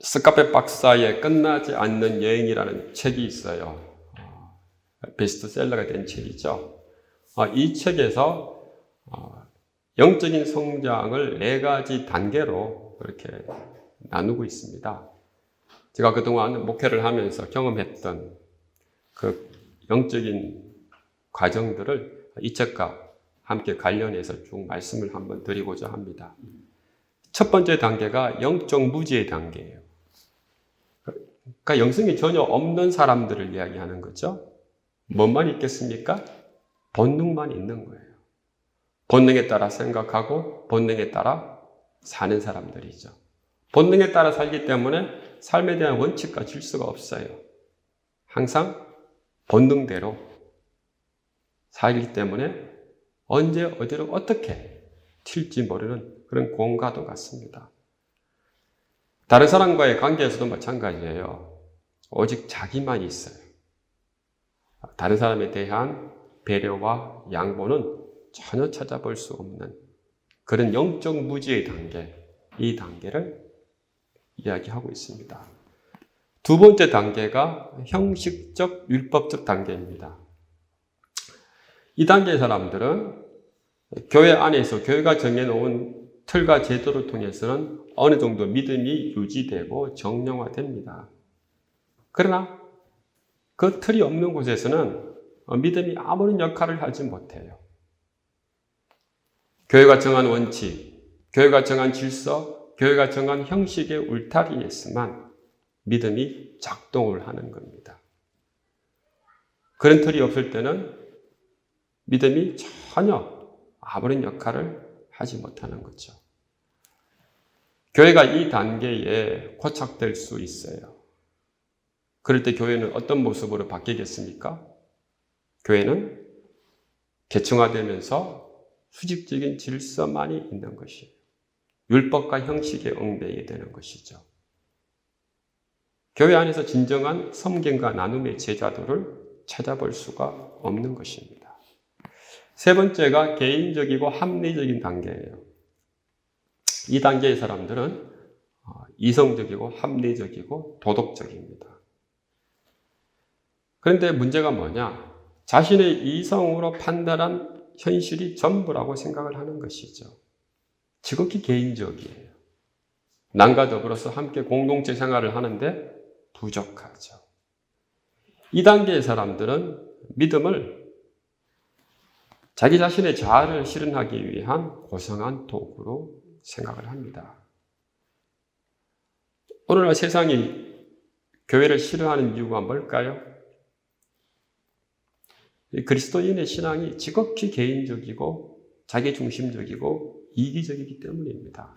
스카페 박사의 끝나지 않는 여행이라는 책이 있어요. 베스트셀러가 된 책이죠. 이 책에서 영적인 성장을 4가지 단계로 그렇게 나누고 있습니다. 제가 그동안 목회를 하면서 경험했던 그 영적인 과정들을 이 책과 함께 관련해서 쭉 말씀을 한번 드리고자 합니다. 첫 번째 단계가 영적 무지의 단계예요. 그러니까 영성이 전혀 없는 사람들을 이야기하는 거죠. 뭐만 있겠습니까? 본능만 있는 거예요. 본능에 따라 생각하고 본능에 따라 사는 사람들이죠. 본능에 따라 살기 때문에 삶에 대한 원칙과 질서가 없어요. 항상 본능대로 살기 때문에 언제 어디로 어떻게 튈지 모르는 그런 공과도 같습니다. 다른 사람과의 관계에서도 마찬가지예요. 오직 자기만 있어요. 다른 사람에 대한 배려와 양보는 전혀 찾아볼 수 없는 그런 영적 무지의 단계, 이 단계를 이야기하고 있습니다. 두 번째 단계가 형식적, 율법적 단계입니다. 이 단계의 사람들은 교회 안에서 교회가 정해놓은 틀과 제도를 통해서는 어느 정도 믿음이 유지되고 정령화됩니다. 그러나 그 틀이 없는 곳에서는 믿음이 아무런 역할을 하지 못해요. 교회가 정한 원칙, 교회가 정한 질서, 교회가 정한 형식의 울타리에서만 믿음이 작동을 하는 겁니다. 그런 틀이 없을 때는 믿음이 전혀 아무런 역할을 하지 못하는 거죠. 교회가 이 단계에 고착될 수 있어요. 그럴 때 교회는 어떤 모습으로 바뀌겠습니까? 교회는 계층화되면서 수직적인 질서만이 있는 것이에요. 율법과 형식에 얽매이게 되는 것이죠. 교회 안에서 진정한 섬김과 나눔의 제자도를 찾아볼 수가 없는 것입니다. 세 번째가 개인적이고 합리적인 단계예요. 이 단계의 사람들은 이성적이고 합리적이고 도덕적입니다. 그런데 문제가 뭐냐? 자신의 이성으로 판단한 현실이 전부라고 생각을 하는 것이죠. 지극히 개인적이에요. 남과 더불어서 함께 공동체 생활을 하는데 부족하죠. 이 단계의 사람들은 믿음을 자기 자신의 자아를 실현하기 위한 고상한 도구로 생각을 합니다. 오늘날 세상이 교회를 싫어하는 이유가 뭘까요? 그리스도인의 신앙이 지극히 개인적이고 자기중심적이고 이기적이기 때문입니다.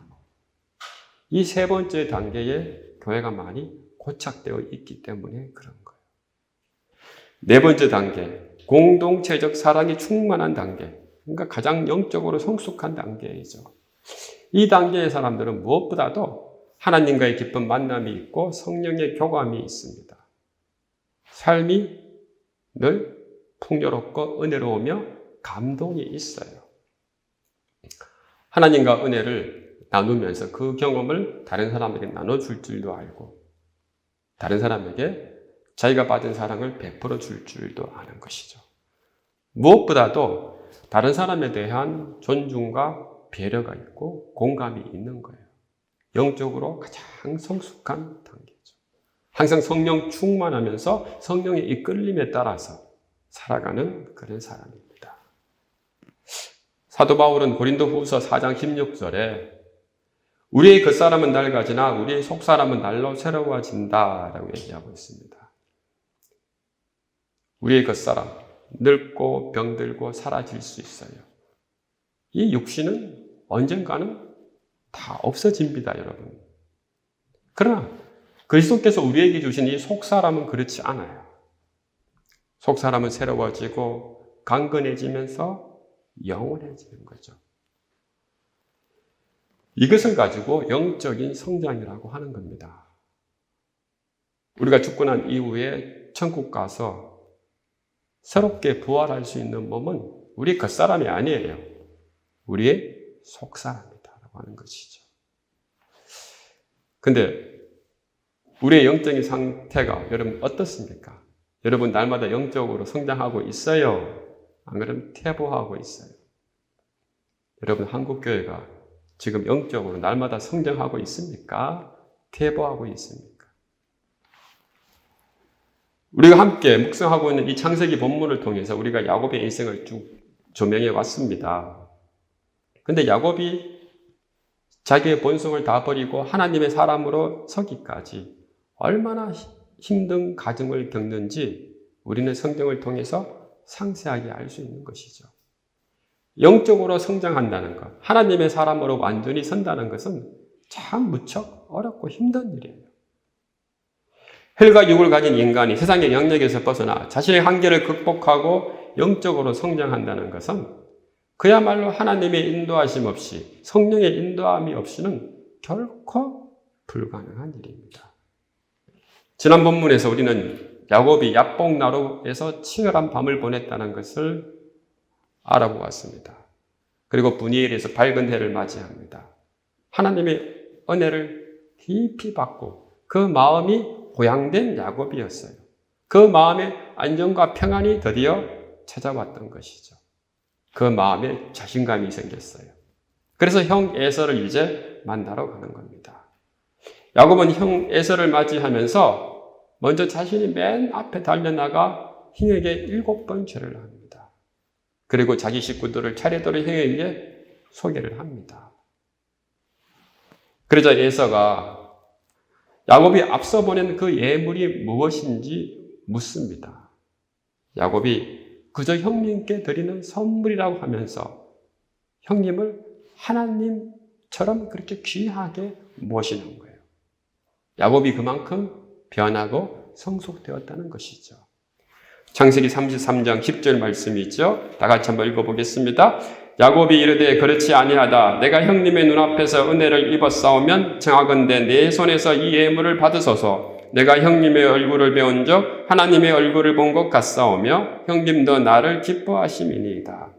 이 세 번째 단계에 교회가 많이 고착되어 있기 때문에 그런 거예요. 네 번째 단계, 공동체적 사랑이 충만한 단계. 그러니까 가장 영적으로 성숙한 단계이죠. 이 단계의 사람들은 무엇보다도 하나님과의 깊은 만남이 있고 성령의 교감이 있습니다. 삶이 늘 풍요롭고 은혜로우며 감동이 있어요. 하나님과 은혜를 나누면서 그 경험을 다른 사람에게 나눠줄 줄도 알고 다른 사람에게 자기가 받은 사랑을 베풀어 줄 줄도 아는 것이죠. 무엇보다도 다른 사람에 대한 존중과 배려가 있고 공감이 있는 거예요. 영적으로 가장 성숙한 단계죠. 항상 성령 충만하면서 성령의 이끌림에 따라서 살아가는 그런 사람입니다. 사도 바울은 고린도후서 4장 16절에 우리의 겉사람은 낡아지나 우리의 속사람은 날로 새로워진다라고 얘기하고 있습니다. 우리의 겉사람, 늙고 병들고 사라질 수 있어요. 이 육신은 언젠가는 다 없어집니다, 여러분. 그러나 그리스도께서 우리에게 주신 이 속사람은 그렇지 않아요. 속사람은 새로워지고 강건해지면서 영원해지는 거죠. 이것을 가지고 영적인 성장이라고 하는 겁니다. 우리가 죽고 난 이후에 천국 가서 새롭게 부활할 수 있는 몸은 우리 겉사람이 아니에요. 우리의 속사람이다라고 하는 것이죠. 근데 우리의 영적인 상태가 여러분 어떻습니까? 여러분 날마다 영적으로 성장하고 있어요? 안 그러면 퇴보하고 있어요? 여러분 한국교회가 지금 영적으로 날마다 성장하고 있습니까? 퇴보하고 있습니까? 우리가 함께 묵상하고 있는 이 창세기 본문을 통해서 우리가 야곱의 인생을 쭉 조명해 왔습니다. 근데 야곱이 자기의 본성을 다 버리고 하나님의 사람으로 서기까지 얼마나 힘든 과정을 겪는지 우리는 성경을 통해서 상세하게 알 수 있는 것이죠. 영적으로 성장한다는 것, 하나님의 사람으로 완전히 선다는 것은 참 무척 어렵고 힘든 일이에요. 혈과 육을 가진 인간이 세상의 영역에서 벗어나 자신의 한계를 극복하고 영적으로 성장한다는 것은 그야말로 하나님의 인도하심 없이, 성령의 인도함이 없이는 결코 불가능한 일입니다. 지난 본문에서 우리는 야곱이 야복나루에서 치열한 밤을 보냈다는 것을 알아보았습니다. 그리고 브니엘에서 밝은 해를 맞이합니다. 하나님의 은혜를 깊이 받고 그 마음이 고양된 야곱이었어요. 그 마음의 안정과 평안이 드디어 찾아왔던 것이죠. 그 마음에 자신감이 생겼어요. 그래서 형 에서를 이제 만나러 가는 겁니다. 야곱은 형 에서를 맞이하면서 먼저 자신이 맨 앞에 달려나가 형에게 7번 절을 합니다. 그리고 자기 식구들을 차례대로 형에게 소개를 합니다. 그러자 에서가 야곱이 앞서 보낸 그 예물이 무엇인지 묻습니다. 야곱이 그저 형님께 드리는 선물이라고 하면서 형님을 하나님처럼 그렇게 귀하게 모시는 거예요. 야곱이 그만큼 변하고 성숙되었다는 것이죠. 창세기 33장 10절 말씀이 있죠. 다 같이 한번 읽어보겠습니다. 야곱이 이르되 그렇지 아니하다. 내가 형님의 눈앞에서 은혜를 입었사오면 청하건대 내 손에서 이 예물을 받으소서. 내가 형님의 얼굴을 배운 적 하나님의 얼굴을 본 것 같사오며 형님도 나를 기뻐하심이니이다.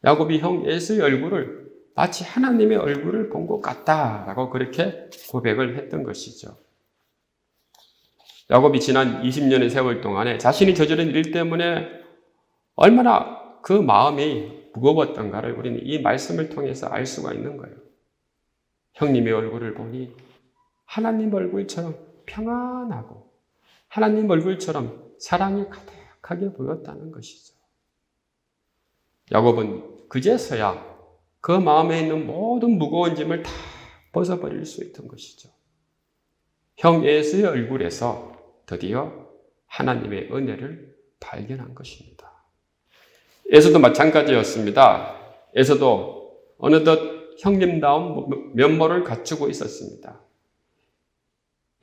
야곱이 형 에서의 얼굴을 마치 하나님의 얼굴을 본 것 같다라고 그렇게 고백을 했던 것이죠. 야곱이 지난 20년의 세월 동안에 자신이 저지른 일 때문에 얼마나 그 마음이 무거웠던가를 우리는 이 말씀을 통해서 알 수가 있는 거예요. 형님의 얼굴을 보니 하나님 얼굴처럼 평안하고 하나님 얼굴처럼 사랑이 가득하게 보였다는 것이죠. 야곱은 그제서야 그 마음에 있는 모든 무거운 짐을 다 벗어버릴 수 있던 것이죠. 형 에서의 얼굴에서 드디어 하나님의 은혜를 발견한 것입니다. 에서도 마찬가지였습니다. 에서도 어느덧 형님다운 면모를 갖추고 있었습니다.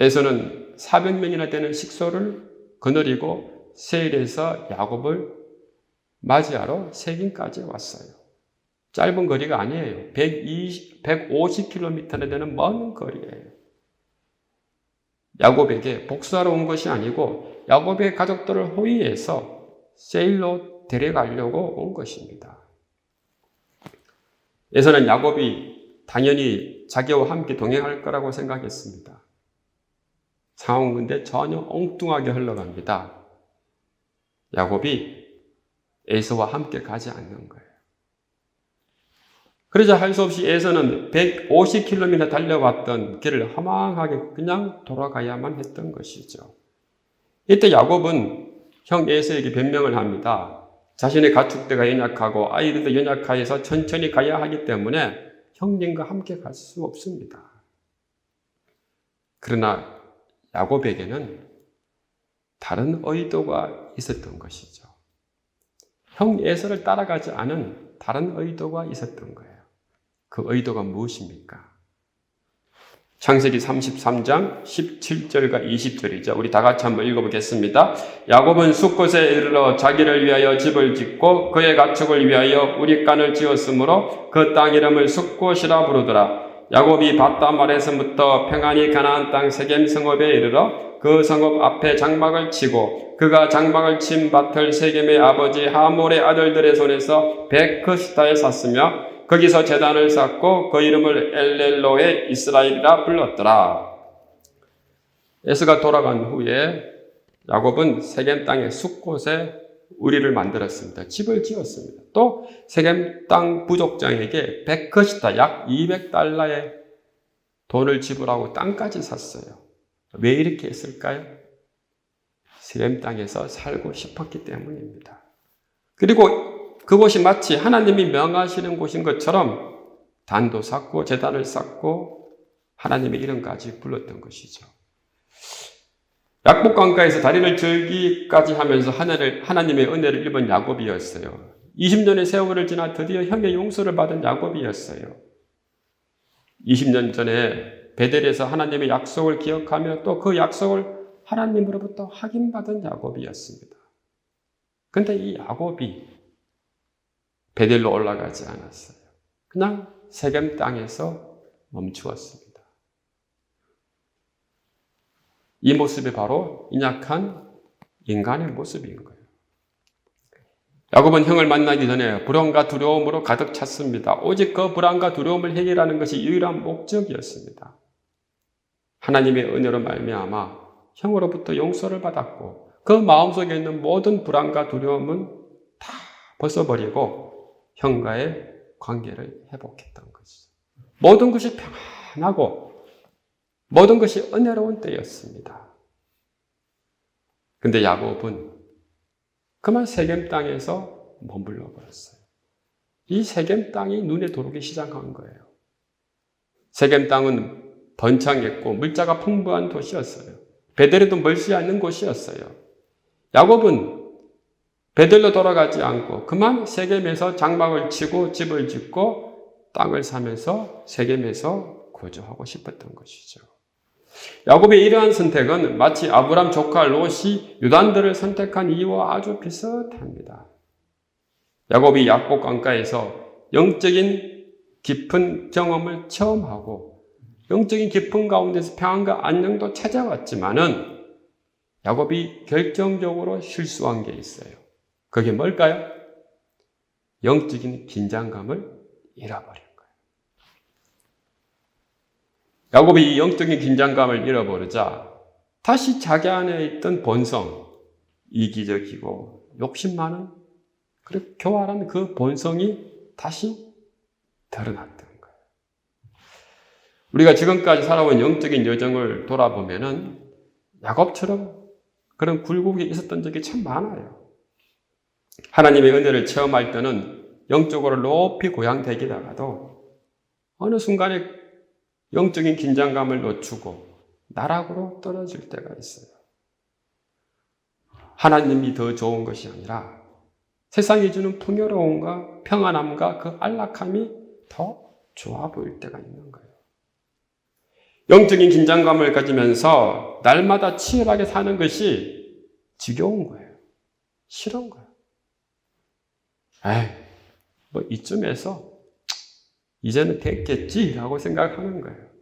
에서는 400명이나 되는 식소를 거느리고 세일에서 야곱을 맞이하러 세긴까지 왔어요. 짧은 거리가 아니에요. 150km나 되는 먼 거리예요. 야곱에게 복수하러 온 것이 아니고 야곱의 가족들을 호위해서 세일로 데려가려고 온 것입니다. 에서는 야곱이 당연히 자기와 함께 동행할 거라고 생각했습니다. 상황은 근데 전혀 엉뚱하게 흘러갑니다. 야곱이 에서와 함께 가지 않는 거예요. 그러자 할 수 없이 에서는 150km나 달려왔던 길을 허망하게 그냥 돌아가야만 했던 것이죠. 이때 야곱은 형 에서에게 변명을 합니다. 자신의 가축대가 연약하고 아이들도 연약하여서 천천히 가야 하기 때문에 형님과 함께 갈 수 없습니다. 그러나 야곱에게는 다른 의도가 있었던 것이죠. 형 에서를 따라가지 않은 다른 의도가 있었던 거예요. 그 의도가 무엇입니까? 창세기 33장 17절과 20절이죠. 우리 다 같이 한번 읽어보겠습니다. 야곱은 숫곳에 이르러 자기를 위하여 집을 짓고 그의 가축을 위하여 우릿간을 지었으므로 그 땅 이름을 숫곳이라 부르더라. 야곱이 밧담 아래서부터 평안히 가나안 땅 세겜 성읍에 이르러 그 성읍 앞에 장막을 치고 그가 장막을 친 밭을 세겜의 아버지 하몰의 아들들의 손에서 베크시타에 샀으며 거기서 제단을 쌓고 그 이름을 엘렐로의 이스라엘이라 불렀더라. 에서가 돌아간 후에 야곱은 세겜 땅의 숲곳에 우리를 만들었습니다. 집을 지었습니다. 또 세겜 땅 부족장에게 백커시타 약 200달러의 돈을 지불하고 땅까지 샀어요. 왜 이렇게 했을까요? 세겜 땅에서 살고 싶었기 때문입니다. 그리고 그곳이 마치 하나님이 명하시는 곳인 것처럼 단도 쌓고 제단을 쌓고 하나님의 이름까지 불렀던 것이죠. 약복강가에서 다리를 절기까지 하면서 하나님의 은혜를 입은 야곱이었어요. 20년의 세월을 지나 드디어 형의 용서를 받은 야곱이었어요. 20년 전에 베델에서 하나님의 약속을 기억하며 또 그 약속을 하나님으로부터 확인받은 야곱이었습니다. 그런데 이 야곱이 베델로 올라가지 않았어요. 그냥 세겜 땅에서 멈추었습니다. 이 모습이 바로 인약한 인간의 모습인 거예요. 야곱은 형을 만나기 전에 불안과 두려움으로 가득 찼습니다. 오직 그 불안과 두려움을 해결하는 것이 유일한 목적이었습니다. 하나님의 은혜로 말미암아 형으로부터 용서를 받았고 그 마음속에 있는 모든 불안과 두려움은 다 벗어버리고 형과의 관계를 회복했던 것이죠. 모든 것이 평안하고 모든 것이 은혜로운 때였습니다. 근데 야곱은 그만 세겜 땅에서 머물러 버렸어요. 이 세겜 땅이 눈에 들어오기 시작한 거예요. 세겜 땅은 번창했고 물자가 풍부한 도시였어요. 베델에도 멀지 않는 곳이었어요. 야곱은 베델로 돌아가지 않고 그만 세겜에서 장막을 치고 집을 짓고 땅을 사면서 세겜에서 거주하고 싶었던 것이죠. 야곱의 이러한 선택은 마치 아브람 조카 롯이 유단들을 선택한 이유와 아주 비슷합니다. 야곱이 약복 강가에서 영적인 깊은 경험을 처음 하고 영적인 깊은 가운데서 평안과 안정도 찾아왔지만은 야곱이 결정적으로 실수한 게 있어요. 그게 뭘까요? 영적인 긴장감을 잃어버린 거예요. 야곱이 이 영적인 긴장감을 잃어버리자 다시 자기 안에 있던 본성, 이기적이고 욕심 많은 그리고 교활한 그 본성이 다시 드러났던 거예요. 우리가 지금까지 살아온 영적인 여정을 돌아보면은 야곱처럼 그런 굴곡이 있었던 적이 참 많아요. 하나님의 은혜를 체험할 때는 영적으로 높이 고향되기다가도 어느 순간에 영적인 긴장감을 늦추고 나락으로 떨어질 때가 있어요. 하나님이 더 좋은 것이 아니라 세상이 주는 풍요로움과 평안함과 그 안락함이 더 좋아 보일 때가 있는 거예요. 영적인 긴장감을 가지면서 날마다 치열하게 사는 것이 지겨운 거예요. 싫은 거예요. 뭐 이쯤에서 이제는 됐겠지라고 생각하는 거예요.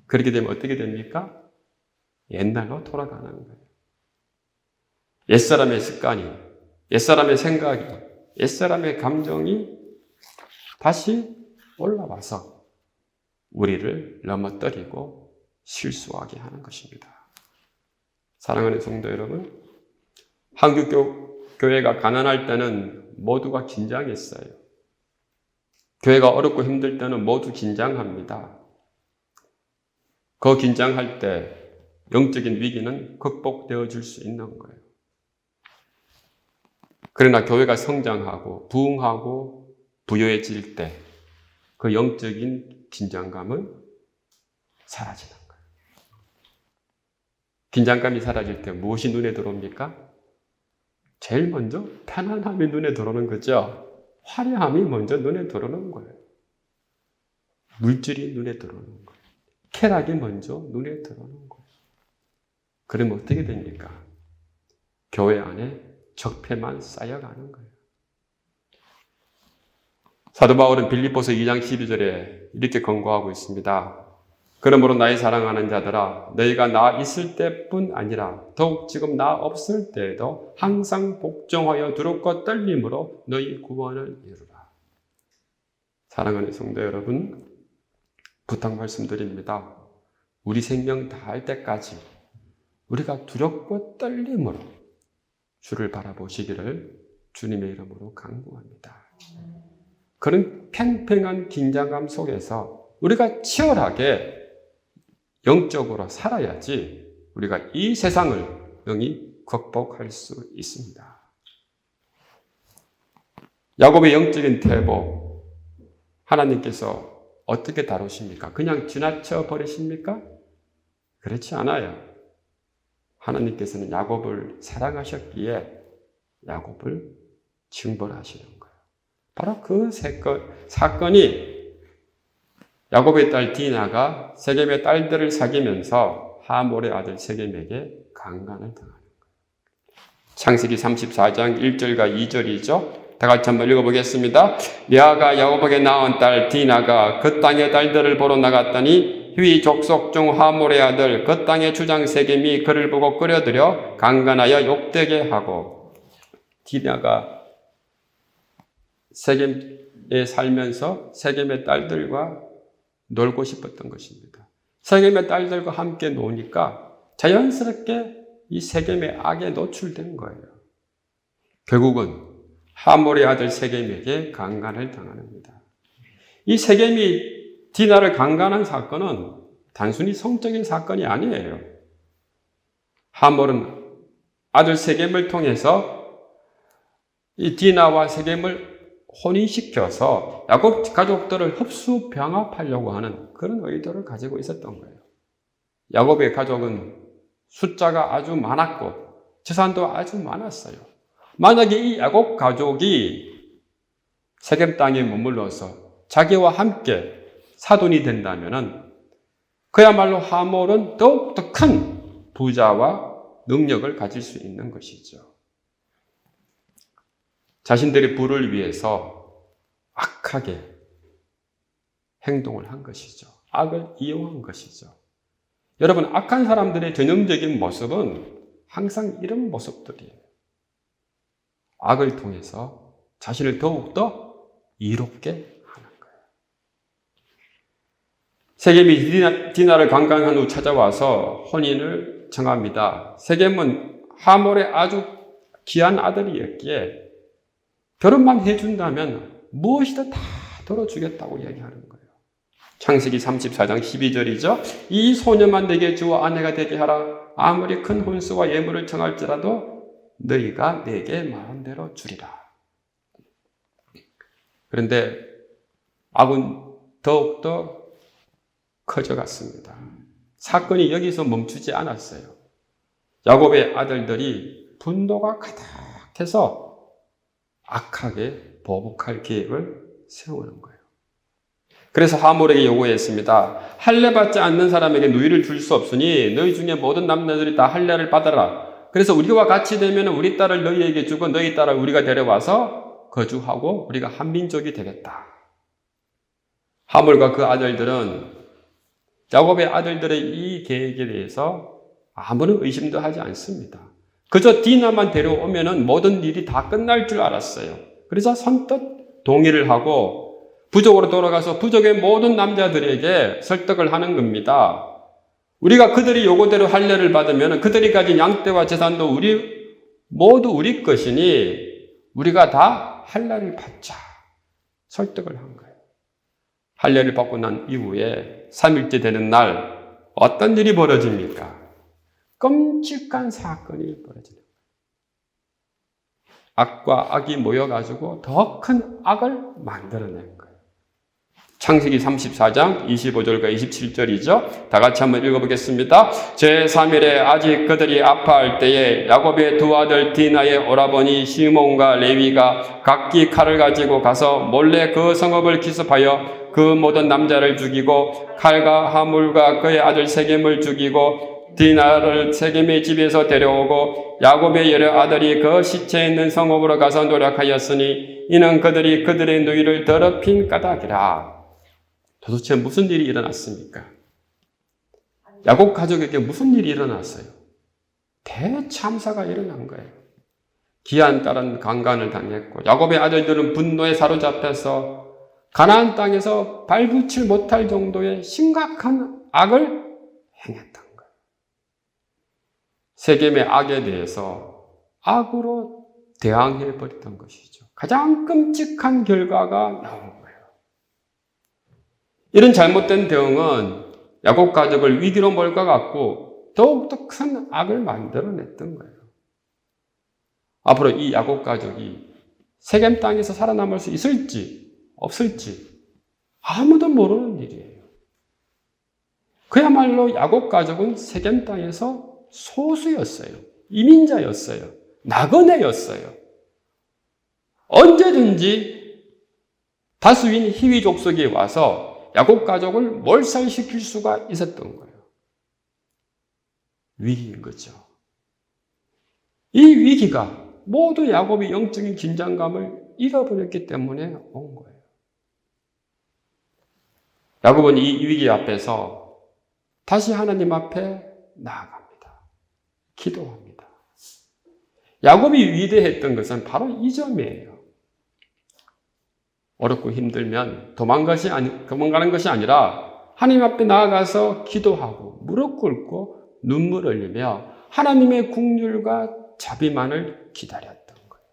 그렇게 되면 어떻게 됩니까? 옛날로 돌아가는 거예요. 옛사람의 습관이, 옛사람의 생각이, 옛사람의 감정이 다시 올라와서 우리를 넘어뜨리고 실수하게 하는 것입니다. 사랑하는 성도 여러분, 한국 교회가 가난할 때는 모두가 긴장했어요. 교회가 어렵고 힘들 때는 모두 긴장합니다. 그 긴장할 때 영적인 위기는 극복되어 줄 수 있는 거예요. 그러나 교회가 성장하고 부흥하고 부유해질 때 그 영적인 긴장감은 사라지는 거예요. 긴장감이 사라질 때 무엇이 눈에 들어옵니까? 제일 먼저 편안함이 눈에 들어오는 거죠. 화려함이 먼저 눈에 들어오는 거예요. 물질이 눈에 들어오는 거예요. 쾌락이 먼저 눈에 들어오는 거예요. 그러면 어떻게 됩니까? 교회 안에 적폐만 쌓여가는 거예요. 사도 바울은 빌립보서 2장 12절에 이렇게 권고하고 있습니다. 그러므로 나의 사랑하는 자들아, 너희가 나 있을 때뿐 아니라 더욱 지금 나 없을 때에도 항상 복종하여 두렵고 떨림으로 너희 구원을 이루라. 사랑하는 성도 여러분, 부탁 말씀드립니다. 우리 생명 다할 때까지 우리가 두렵고 떨림으로 주를 바라보시기를 주님의 이름으로 간구합니다. 그런 팽팽한 긴장감 속에서 우리가 치열하게 영적으로 살아야지 우리가 이 세상을 영이 극복할 수 있습니다. 야곱의 영적인 태보, 하나님께서 어떻게 다루십니까? 그냥 지나쳐 버리십니까? 그렇지 않아요. 하나님께서는 야곱을 사랑하셨기에 야곱을 징벌하시는 거예요. 바로 그 사건이 야곱의 딸 디나가 세겜의 딸들을 사귀면서 하몰의 아들 세겜에게 강간을 당하는 거예요. 창세기 34장 1절과 2절이죠. 다 같이 한번 읽어보겠습니다. 레아가 야곱에게 낳은 딸 디나가 그 땅의 딸들을 보러 나갔더니 휘 족속 중 하몰의 아들 그 땅의 주장 세겜이 그를 보고 끌어들여 강간하여 욕되게 하고, 디나가 세겜에 살면서 세겜의 딸들과 놀고 싶었던 것입니다. 세겜의 딸들과 함께 노니까 자연스럽게 이 세겜의 악에 노출된 거예요. 결국은 하몰의 아들 세겜에게 강간을 당합니다. 이 세겜이 디나를 강간한 사건은 단순히 성적인 사건이 아니에요. 하몰은 아들 세겜을 통해서 이 디나와 세겜을 혼인시켜서 야곱 가족들을 흡수 병합하려고 하는 그런 의도를 가지고 있었던 거예요. 야곱의 가족은 숫자가 아주 많았고 재산도 아주 많았어요. 만약에 이 야곱 가족이 세겜 땅에 머물러서 자기와 함께 사돈이 된다면 그야말로 하몰은 더욱더 큰 부자와 능력을 가질 수 있는 것이죠. 자신들의 부를 위해서 악하게 행동을 한 것이죠. 악을 이용한 것이죠. 여러분, 악한 사람들의 전형적인 모습은 항상 이런 모습들이에요. 악을 통해서 자신을 더욱더 이롭게 하는 거예요. 세겜이 디나를 강간한 후 찾아와서 혼인을 청합니다. 세겜은 하몰의 아주 귀한 아들이었기에 결혼만 해준다면 무엇이든 다 들어주겠다고 얘기하는 거예요. 창세기 34장 12절이죠. 이 소녀만 내게 주어 아내가 되게 하라. 아무리 큰 혼수와 예물을 청할지라도 너희가 내게 말한 대로 주리라. 그런데 악은 더욱더 커져갔습니다. 사건이 여기서 멈추지 않았어요. 야곱의 아들들이 분노가 가득해서 악하게 보복할 계획을 세우는 거예요. 그래서 하몰에게 요구했습니다. 할례받지 않는 사람에게 누이를 줄 수 없으니 너희 중에 모든 남녀들이 다 할례를 받아라. 그래서 우리와 같이 되면 우리 딸을 너희에게 주고 너희 딸을 우리가 데려와서 거주하고 우리가 한 민족이 되겠다. 하몰과 그 아들들은 야곱의 아들들의 이 계획에 대해서 아무런 의심도 하지 않습니다. 그저 디나만 데려오면 모든 일이 다 끝날 줄 알았어요. 그래서 선뜻 동의를 하고 부족으로 돌아가서 부족의 모든 남자들에게 설득을 하는 겁니다. 우리가 그들이 요구대로 할례를 받으면 그들이 가진 양떼와 재산도 모두 우리 것이니 우리가 다 할례를 받자. 설득을 한 거예요. 할례를 받고 난 이후에 3일째 되는 날 어떤 일이 벌어집니까? 끔찍한 사건이 벌어지는 거예요. 악과 악이 모여가지고 더 큰 악을 만들어낸 거예요. 창세기 34장 25절과 27절이죠. 다 같이 한번 읽어보겠습니다. 제3일에 아직 그들이 아파할 때에 야곱의 두 아들 디나의 오라버니 시몬과 레위가 각기 칼을 가지고 가서 몰래 그 성읍을 기습하여 그 모든 남자를 죽이고 칼과 하물과 그의 아들 세겜을 죽이고 디나를 세겜의 집에서 데려오고 야곱의 여러 아들이 그 시체 있는 성읍으로 가서 노력하였으니 이는 그들이 그들의 누이를 더럽힌 까닭이라. 도대체 무슨 일이 일어났습니까? 야곱 가족에게 무슨 일이 일어났어요? 대참사가 일어난 거예요. 귀한 딸은 강간을 당했고 야곱의 아들들은 분노에 사로잡혀서 가나안 땅에서 발붙일 못할 정도의 심각한 악을 행했던 거예요. 세겜의 악에 대해서 악으로 대항해버렸던 것이죠. 가장 끔찍한 결과가 나온 거예요. 이런 잘못된 대응은 야곱 가족을 위기로 몰아갖고 더욱더 큰 악을 만들어냈던 거예요. 앞으로 이 야곱 가족이 세겜 땅에서 살아남을 수 있을지 없을지 아무도 모르는 일이에요. 그야말로 야곱 가족은 세겜 땅에서 소수였어요. 이민자였어요. 나그네였어요. 언제든지 다수인 히위 족속이 와서 야곱 가족을 몰살시킬 수가 있었던 거예요. 위기인 거죠. 이 위기가 모두 야곱이 영적인 긴장감을 잃어버렸기 때문에 온 거예요. 야곱은 이 위기 앞에서 다시 하나님 앞에 나아갑니다. 기도합니다. 야곱이 위대했던 것은 바로 이 점이에요. 어렵고 힘들면 도망가는 것이 아니라 하나님 앞에 나아가서 기도하고 무릎 꿇고 눈물 흘리며 하나님의 긍휼과 자비만을 기다렸던 거예요.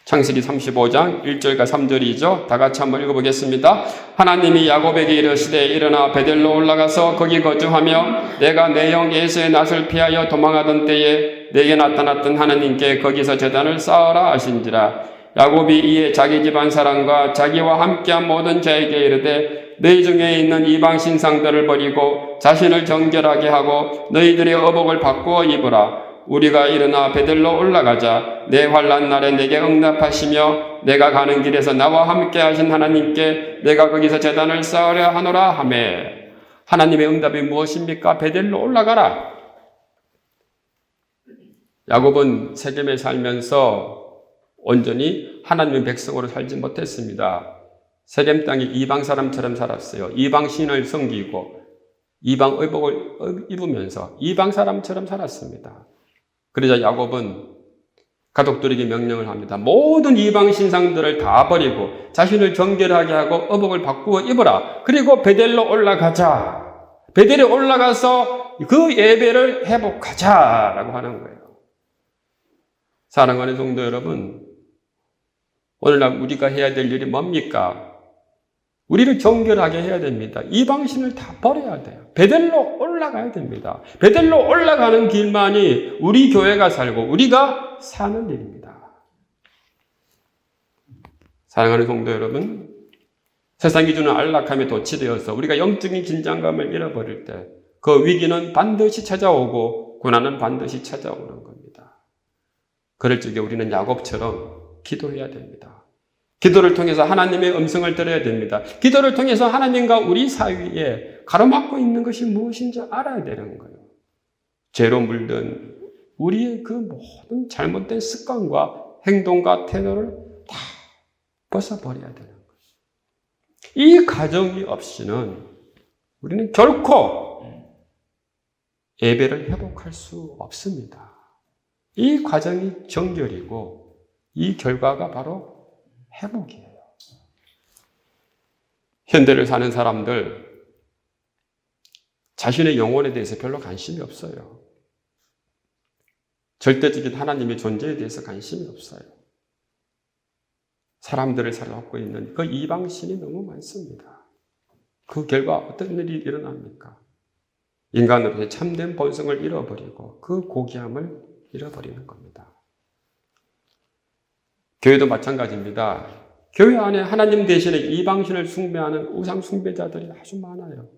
창세기 35장 1절과 3절이죠. 다 같이 한번 읽어보겠습니다. 하나님이 야곱에게 이르시되 일어나 베델로 올라가서 거기 거주하며 내가 내 형 에서의 낯을 피하여 도망하던 때에 내게 나타났던 하나님께 거기서 제단을 쌓으라 하신지라. 야곱이 이에 자기 집안 사람과 자기와 함께한 모든 자에게 이르되 너희 중에 있는 이방 신상들을 버리고 자신을 정결하게 하고 너희들의 어복을 바꾸어 입으라. 우리가 일어나 베델로 올라가자. 내 환난 날에 내게 응답하시며 내가 가는 길에서 나와 함께 하신 하나님께 내가 거기서 제단을 쌓으려 하노라 하매. 하나님의 응답이 무엇입니까? 베델로 올라가라. 야곱은 세겜에 살면서 온전히 하나님의 백성으로 살지 못했습니다. 세겜 땅에 이방 사람처럼 살았어요. 이방 신을 섬기고 이방 의복을 입으면서 이방 사람처럼 살았습니다. 그러자 야곱은 가족들에게 명령을 합니다. 모든 이방 신상들을 다 버리고 자신을 정결하게 하고 의복을 바꾸어 입어라. 그리고 베델로 올라가자. 베델에 올라가서 그 예배를 회복하자라고 하는 거예요. 사랑하는 성도 여러분, 오늘날 우리가 해야 될 일이 뭡니까? 우리를 정결하게 해야 됩니다. 이방신을 다 버려야 돼요. 베델로 올라가야 됩니다. 베델로 올라가는 길만이 우리 교회가 살고 우리가 사는 일입니다. 사랑하는 성도 여러분, 세상이 주는 안락함에 도취되어서 우리가 영적인 긴장감을 잃어버릴 때 그 위기는 반드시 찾아오고 고난은 반드시 찾아오는 겁니다. 그럴 적에 우리는 야곱처럼 기도해야 됩니다. 기도를 통해서 하나님의 음성을 들어야 됩니다. 기도를 통해서 하나님과 우리 사이에 가로막고 있는 것이 무엇인지 알아야 되는 거예요. 죄로 물든 우리의 그 모든 잘못된 습관과 행동과 태도를 다 벗어버려야 되는 거예요. 이 과정이 없이는 우리는 결코 예배를 회복할 수 없습니다. 이 과정이 정결이고 이 결과가 바로 회복이에요. 현대를 사는 사람들 자신의 영혼에 대해서 별로 관심이 없어요. 절대적인 하나님의 존재에 대해서 관심이 없어요. 사람들을 사로잡고 있는 그 이방신이 너무 많습니다. 그 결과 어떤 일이 일어납니까? 인간으로서의 참된 본성을 잃어버리고 그 고귀함을 잃어버리는 겁니다. 교회도 마찬가지입니다. 교회 안에 하나님 대신에 이방신을 숭배하는 우상 숭배자들이 아주 많아요.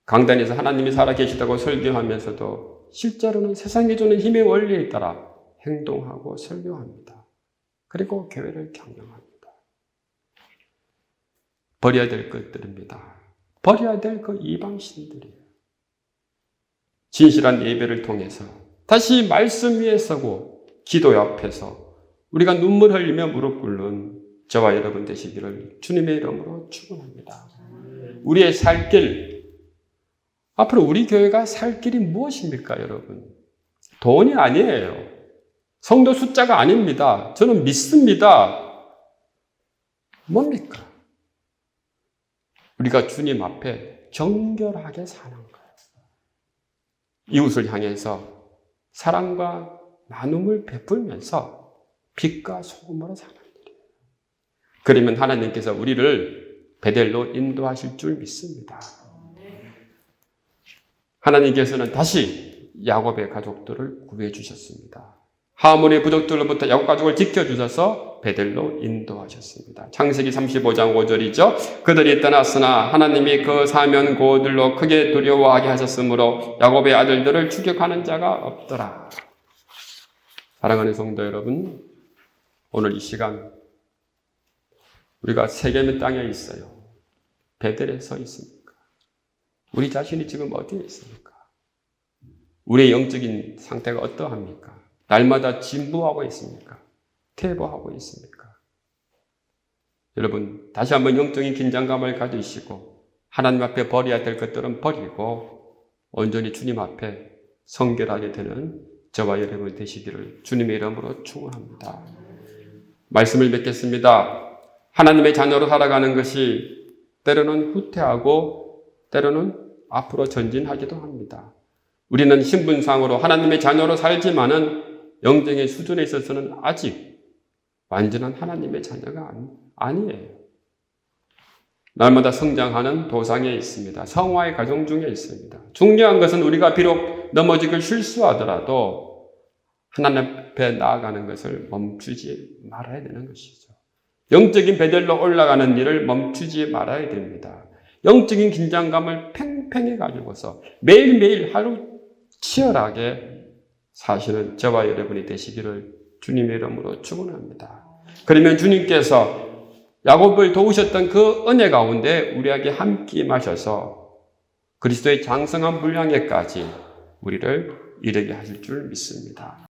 강단에서 하나님이 살아계시다고 설교하면서도 실제로는 세상이 주는 힘의 원리에 따라 행동하고 설교합니다. 그리고 교회를 경영합니다. 버려야 될 것들입니다. 버려야 될 그 이방신들이에요. 진실한 예배를 통해서 다시 말씀 위에 서고 기도 옆에서 우리가 눈물 흘리며 무릎 꿇는 저와 여러분 되시기를 주님의 이름으로 축원합니다. 우리의 살 길, 앞으로 우리 교회가 살 길이 무엇입니까, 여러분? 돈이 아니에요. 성도 숫자가 아닙니다. 저는 믿습니다. 뭡니까? 우리가 주님 앞에 정결하게 사는 거예요. 이웃을 향해서 사랑과 나눔을 베풀면서 빛과 소금으로 사는 일이에요. 그러면 하나님께서 우리를 베델로 인도하실 줄 믿습니다. 하나님께서는 다시 야곱의 가족들을 구해 주셨습니다. 하모리 부족들로부터 야곱 가족을 지켜주셔서 베델로 인도하셨습니다. 창세기 35장 5절이죠. 그들이 떠났으나 하나님이 그 사면 고들로 크게 두려워하게 하셨으므로 야곱의 아들들을 추격하는 자가 없더라. 사랑하는 성도 여러분, 오늘 이 시간 우리가 세계의 땅에 있어요. 베델에 서 있습니까? 우리 자신이 지금 어디에 있습니까? 우리의 영적인 상태가 어떠합니까? 날마다 진부하고 있습니까? 퇴보하고 있습니까? 여러분, 다시 한번 영적인 긴장감을 가지시고 하나님 앞에 버려야 될 것들은 버리고 온전히 주님 앞에 성결하게 되는 저와 여러분 되시기를 주님의 이름으로 축원합니다. 말씀을 맺겠습니다. 하나님의 자녀로 살아가는 것이 때로는 후퇴하고 때로는 앞으로 전진하기도 합니다. 우리는 신분상으로 하나님의 자녀로 살지만은 영적인 수준에 있어서는 아직 완전한 하나님의 자녀가 아니에요. 날마다 성장하는 도상에 있습니다. 성화의 과정 중에 있습니다. 중요한 것은 우리가 비록 넘어지고 실수하더라도 하나님 앞에 나아가는 것을 멈추지 말아야 되는 것이죠. 영적인 베델로 올라가는 일을 멈추지 말아야 됩니다. 영적인 긴장감을 팽팽히 가지고서 매일매일 하루 치열하게 사시는 저와 여러분이 되시기를 주님의 이름으로 축원합니다. 그러면 주님께서 야곱을 도우셨던 그 은혜 가운데 우리에게 함께 임하셔서 그리스도의 장성한 분량에까지 우리를 이르게 하실 줄 믿습니다.